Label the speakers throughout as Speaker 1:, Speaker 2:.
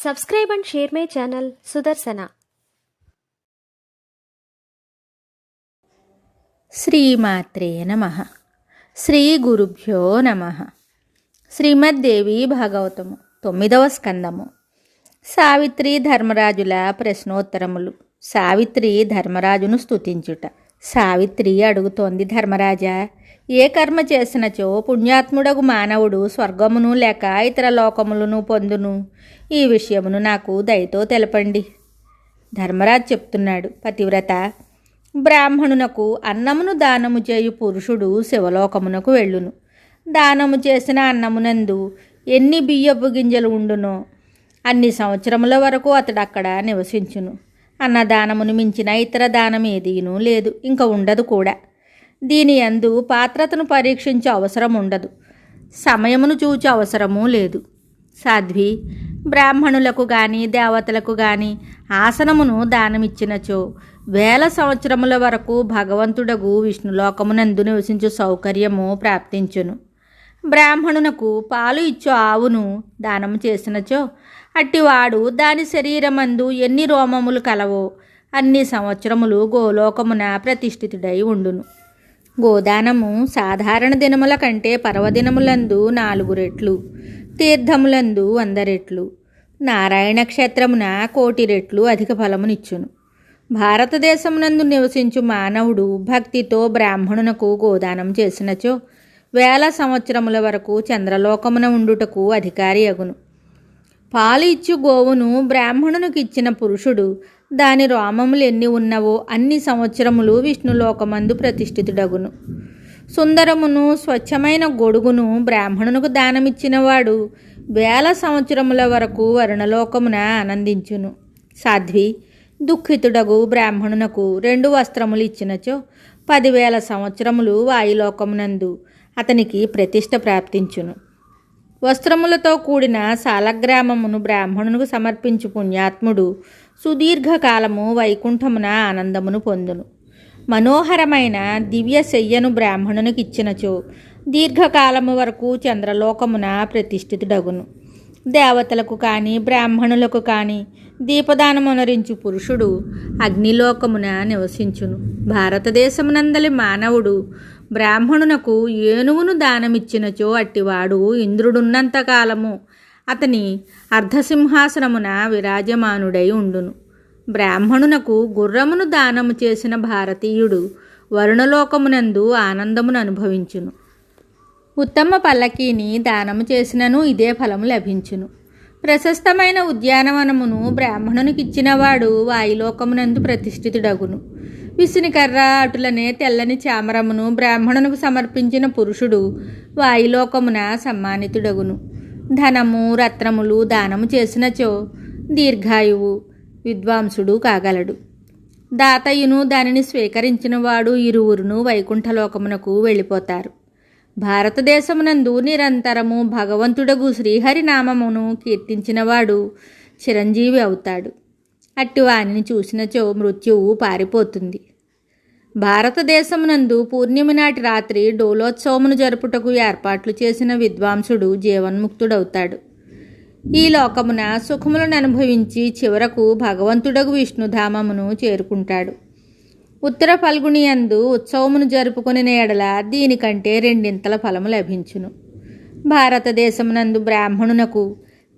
Speaker 1: Subscribe and share my channel Sudarsana.
Speaker 2: శ్రీమాత్రే నమః. శ్రీ గురుభ్యో నమః. శ్రీమద్దేవి భాగవతము 9వ స్కందము. సావిత్రి ధర్మరాజుల ప్రశ్నోత్తరములు. సావిత్రి ధర్మరాజును స్తుతించుట. సావిత్రి అడుగుతోంది, ధర్మరాజా, ఏ కర్మ చేసినచో పుణ్యాత్ముడగు మానవుడు స్వర్గమును లేక ఇతర లోకములను పొందును? ఈ విషయమును నాకు దయతో తెలపండి. ధర్మరాజు చెప్తున్నాడు, పతివ్రత, బ్రాహ్మణునకు అన్నమును దానము చేయు పురుషుడు శివలోకమునకు వెళ్ళును. దానము చేసిన అన్నమునందు ఎన్ని బియ్యపు గింజలు ఉండునో అన్ని సంవత్సరముల వరకు అతడు అక్కడ నివసించును. అన్నదానమును మించిన ఇతర దానం ఏదీనూ లేదు, ఇంక ఉండదు కూడా. దీని యందు పాత్రతను పరీక్షించే అవసరం ఉండదు, సమయమును చూచే అవసరమూ లేదు. సాధ్వి, బ్రాహ్మణులకు గాని దేవతలకు గాని ఆసనమును దానమిచ్చినచో 1000 సంవత్సరముల వరకు భగవంతుడగు విష్ణులోకమునందు నివసించు సౌకర్యము ప్రాప్తించును. బ్రాహ్మణునకు పాలు ఇచ్చు ఆవును దానము చేసినచో అట్టివాడు దాని శరీరమందు ఎన్ని రోమములు కలవో అన్ని సంవత్సరములు గోలోకమున ప్రతిష్ఠితుడై ఉండును. గోదానము సాధారణ దినముల కంటే పర్వదినములందు 4 రెట్లు, తీర్థములందు 100 రెట్లు, నారాయణ క్షేత్రమున 1,000,000 రెట్లు అధిక ఫలమునిచ్చును. భారతదేశమునందు నివసించు మానవుడు భక్తితో బ్రాహ్మణునకు గోదానం చేసినచో 1000 సంవత్సరముల వరకు చంద్రలోకమున ఉండుటకు అధికారి అగును. పాలు ఇచ్చు గోవును బ్రాహ్మణునికి ఇచ్చిన పురుషుడు దాని రోమములు ఎన్ని ఉన్నవో అన్ని సంవత్సరములు విష్ణులోకమందు ప్రతిష్ఠితుడగును. సుందరమును స్వచ్ఛమైన గొడుగును బ్రాహ్మణునకు దానమిచ్చినవాడు 1000 సంవత్సరముల వరకు వరుణలోకమున ఆనందించును. సాధ్వి, దుఃఖితుడగు బ్రాహ్మణునకు 2 వస్త్రములు ఇచ్చినచో 10,000 సంవత్సరములు వాయులోకమునందు అతనికి ప్రతిష్ఠ ప్రాప్తించును. వస్త్రములతో కూడిన సాలగ్రామమును బ్రాహ్మణునకు సమర్పించు పుణ్యాత్ముడు సుదీర్ఘకాలము వైకుంఠమున ఆనందమును పొందును. మనోహరమైన దివ్య శయ్యను బ్రాహ్మణునికి ఇచ్చినచో దీర్ఘకాలము వరకు చంద్రలోకమున ప్రతిష్ఠితుడగును. దేవతలకు కానీ బ్రాహ్మణులకు కానీ దీపదానమునరించు పురుషుడు అగ్నిలోకమున నివసించును. భారతదేశమునందలి మానవుడు బ్రాహ్మణునకు ఏనుగును దానమిచ్చినచో అట్టివాడు ఇంద్రుడున్నంతకాలము అతని అర్ధసింహాసనమున విరాజమానుడై ఉండును. బ్రాహ్మణునకు గుర్రమును దానము చేసిన భారతీయుడు వరుణలోకమునందు ఆనందమును అనుభవించును. ఉత్తమ పల్లకీని దానము చేసినను ఇదే ఫలము లభించును. ప్రశస్తమైన ఉద్యానవనమును బ్రాహ్మణునికి ఇచ్చినవాడు వాయులోకమునందు ప్రతిష్ఠితుడగును. విసునికర్ర అటులనే తెల్లని చామరమును బ్రాహ్మణునికి సమర్పించిన పురుషుడు వాయులోకమున సమ్మానితుడగును. ధనము రత్నములు దానము చేసినచో దీర్ఘాయువు విద్వాంసుడు కాగలడు. దాతయ్యను దానిని స్వీకరించినవాడు ఇరువురును వైకుంఠలోకమునకు వెళ్ళిపోతారు. భారతదేశమునందు నిరంతరము భగవంతుడగు శ్రీహరినామమును కీర్తించినవాడు చిరంజీవి అవుతాడు. అట్టివానిని చూసినచో మృత్యువు పారిపోతుంది. భారతదేశమునందు పూర్ణిమ నాటి రాత్రి డోలోత్సవమును జరుపుటకు ఏర్పాట్లు చేసిన విద్వాంసుడు జీవన్ముక్తుడవుతాడు. ఈ లోకమున సుఖములను అనుభవించి చివరకు భగవంతుడగు విష్ణుధామమును చేరుకుంటాడు. ఉత్తర ఫల్గుని యందు ఉత్సవమును జరుపుకుని ఎడల దీనికంటే 2 ఫలము లభించును. భారతదేశమునందు బ్రాహ్మణునకు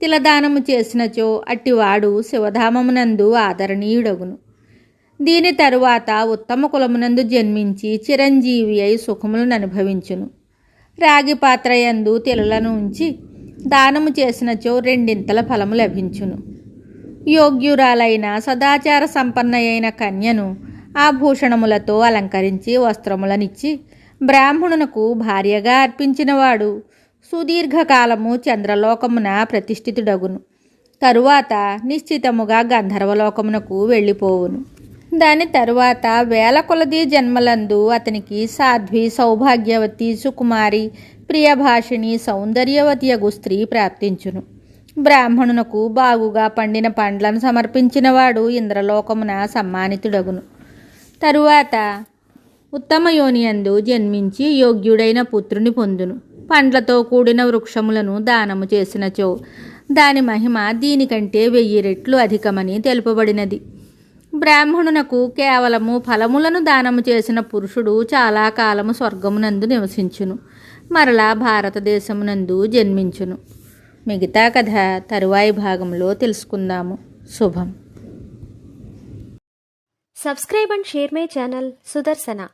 Speaker 2: తిలదానము చేసినచో అట్టివాడు శివధామమునందు ఆదరణీయుడగును. దీని తరువాత ఉత్తమ కులమునందు జన్మించి చిరంజీవి అయి సుఖములను అనుభవించును. రాగి పాత్ర యందు తిలలను ఉంచి దానము చేసినచో 2 ఫలము లభించును. యోగ్యురాలైన సదాచార సంపన్నయైన కన్యను ఆభూషణములతో అలంకరించి వస్త్రములనిచ్చి బ్రాహ్మణునకు భార్యగా అర్పించినవాడు సుదీర్ఘకాలము చంద్రలోకమున ప్రతిష్ఠితుడగును. తరువాత నిశ్చితముగా గంధర్వలోకమునకు వెళ్ళిపోవును. దాని తరువాత 1000 కొలది జన్మలందు అతనికి సాధ్వి, సౌభాగ్యవతి, సుకుమారి, ప్రియభాషిణి, సౌందర్యవతియగు స్త్రీ ప్రాప్తించును. బ్రాహ్మణునకు బాగుగా పండిన పండ్లను సమర్పించినవాడు ఇంద్రలోకమున సమ్మానితుడగును. తరువాత ఉత్తమ యోనియందు జన్మించి యోగ్యుడైన పుత్రుని పొందును. పండ్లతో కూడిన వృక్షములను దానము చేసినచో దాని మహిమ దీనికంటే 1000 రెట్లు అధికమని తెలుపబడినది. బ్రాహ్మణునకు కేవలము ఫలములను దానము చేసిన పురుషుడు చాలా కాలము స్వర్గమునందు నివసించును, మరలా భారతదేశమునందు జన్మించును. మిగతా కథ తరువాయి భాగంలో తెలుసుకుందాము. శుభం.
Speaker 1: Subscribe and share my channel Sudarsana.